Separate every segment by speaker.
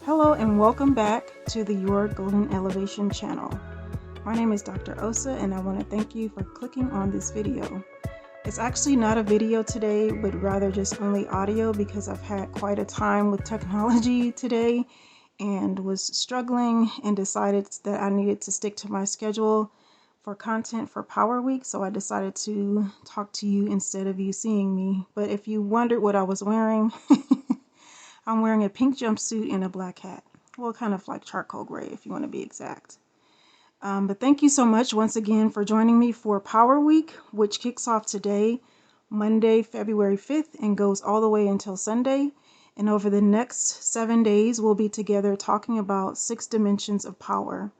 Speaker 1: Hello and welcome back to the Your Golden Elevation channel. My name is Dr. Osa and I want to thank you for clicking on this video. It's actually not a video today, but rather just only audio because I've had quite a time with technology today and was struggling and decided that I needed to stick to my schedule for content for Power Week, so I decided to talk to you instead of you seeing me. But if you wondered what I was wearing, I'm wearing a pink jumpsuit and a black hat. Well, kind of like charcoal gray if you want to be exact. But thank you so much once again for joining me for Power Week, which kicks off today, Monday, February 5th, and goes all the way until Sunday. And over the next 7 days, we'll be together talking about 6 dimensions of power.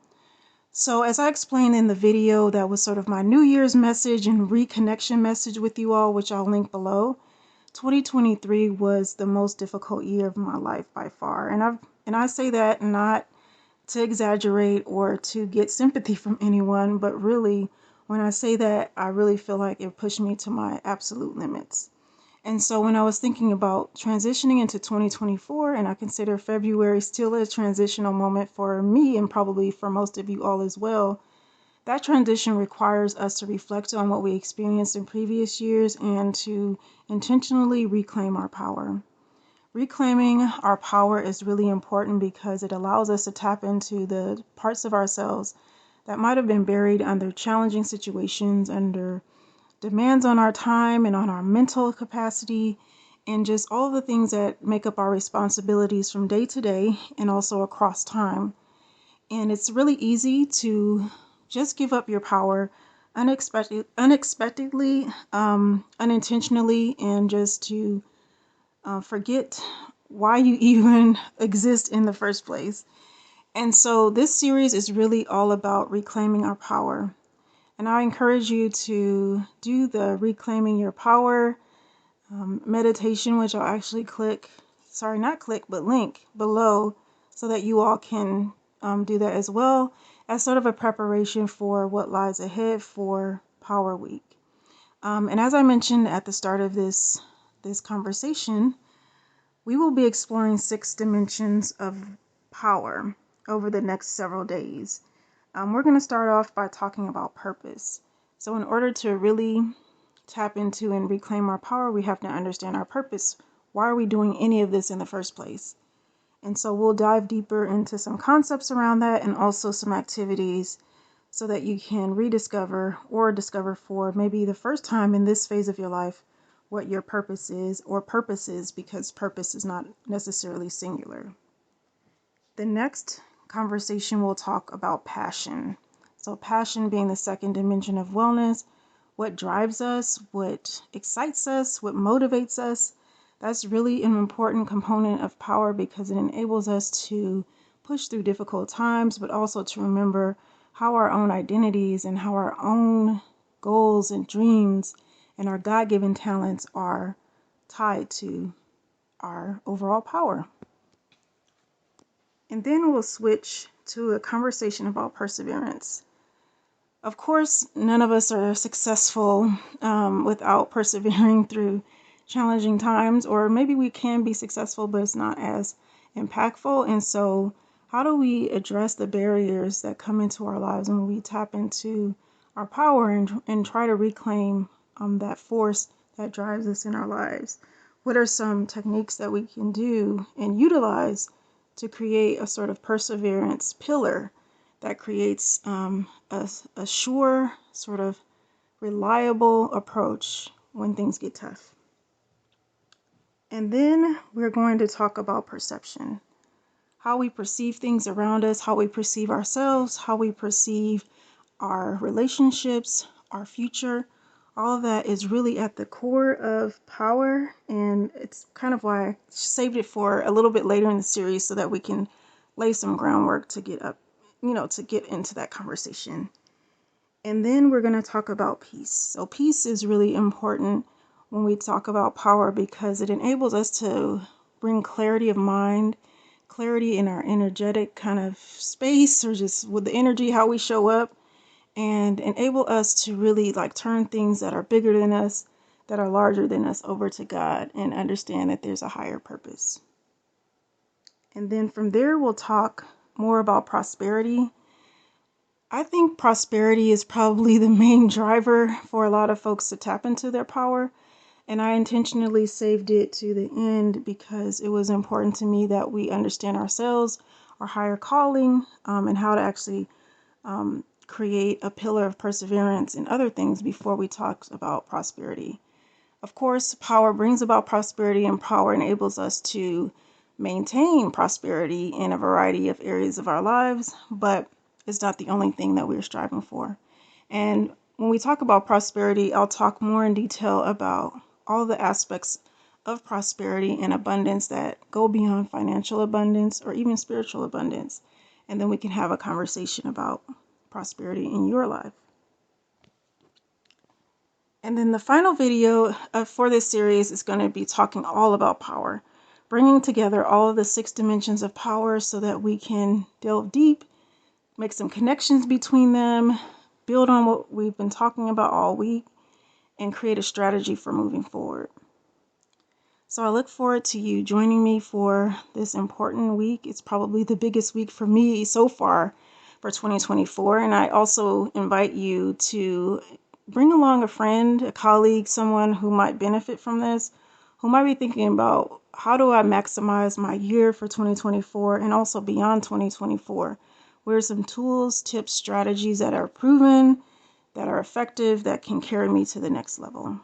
Speaker 1: So as I explained in the video, that was sort of my New Year's message and reconnection message with you all, which I'll link below. 2023 was the most difficult year of my life by far. And I say that not to exaggerate or to get sympathy from anyone, but really, when I say that, I really feel like it pushed me to my absolute limits. And so when I was thinking about transitioning into 2024, and I consider February still a transitional moment for me and probably for most of you all as well, that transition requires us to reflect on what we experienced in previous years and to intentionally reclaim our power. Reclaiming our power is really important because it allows us to tap into the parts of ourselves that might have been buried under challenging situations, under demands on our time and on our mental capacity, and just all the things that make up our responsibilities from day to day and also across time. And it's really easy to just give up your power unexpectedly, unintentionally, and just to forget why you even exist in the first place. And so this series is really all about reclaiming our power. And I encourage you to do the Reclaiming Your Power meditation, which I'll actually link below so that you all can do that as well as sort of a preparation for what lies ahead for Power Week. And as I mentioned at the start of this conversation, we will be exploring 6 dimensions of power over the next several days. We're going to start off by talking about purpose. So in order to really tap into and reclaim our power, we have to understand our purpose. Why are we doing any of this in the first place? And so we'll dive deeper into some concepts around that and also some activities so that you can rediscover or discover for maybe the first time in this phase of your life what your purpose is, or purposes, because purpose is not necessarily singular. The next conversation will talk about passion. So passion being the 2nd dimension of wellness, what drives us, what excites us, what motivates us. That's really an important component of power because it enables us to push through difficult times, but also to remember how our own identities and how our own goals and dreams and our God-given talents are tied to our overall power. And then we'll switch to a conversation about perseverance. Of course, none of us are successful without persevering through challenging times, or maybe we can be successful, but it's not as impactful. And so how do we address the barriers that come into our lives when we tap into our power and try to reclaim that force that drives us in our lives? What are some techniques that we can do and utilize to create a sort of perseverance pillar that creates a sure, sort of reliable approach when things get tough? And then we're going to talk about perception. How we perceive things around us, how we perceive ourselves, how we perceive our relationships, our future. All of that is really at the core of power, and it's kind of why I saved it for a little bit later in the series so that we can lay some groundwork to get into that conversation. And then we're going to talk about peace. So peace is really important when we talk about power because it enables us to bring clarity of mind, clarity in our energetic kind of space, or just with the energy, how we show up, and enable us to really turn things that are bigger than us, that are larger than us, over to God and understand that there's a higher purpose. And then from there, we'll talk more about prosperity. I think prosperity is probably the main driver for a lot of folks to tap into their power. And I intentionally saved it to the end because it was important to me that we understand ourselves, our higher calling, and how to actually create a pillar of perseverance and other things before we talk about prosperity. Of course, power brings about prosperity, and power enables us to maintain prosperity in a variety of areas of our lives, but it's not the only thing that we're striving for. And when we talk about prosperity, I'll talk more in detail about all the aspects of prosperity and abundance that go beyond financial abundance or even spiritual abundance. And then we can have a conversation about prosperity in your life. And then the final video for this series is going to be talking all about power, bringing together all of the 6 dimensions of power so that we can delve deep, make some connections between them, build on what we've been talking about all week, and create a strategy for moving forward. So I look forward to you joining me for this important week. It's probably the biggest week for me so far for 2024. And I also invite you to bring along a friend, a colleague, someone who might benefit from this, who might be thinking about how do I maximize my year for 2024 and also beyond 2024. What are some tools, tips, strategies that are proven, that are effective, that can carry me to the next level?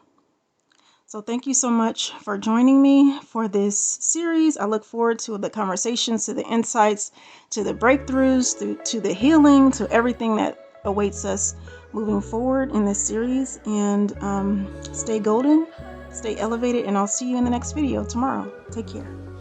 Speaker 1: So thank you so much for joining me for this series. I look forward to the conversations, to the insights, to the breakthroughs, to the healing, to everything that awaits us moving forward in this series. And stay golden, stay elevated, and I'll see you in the next video tomorrow. Take care.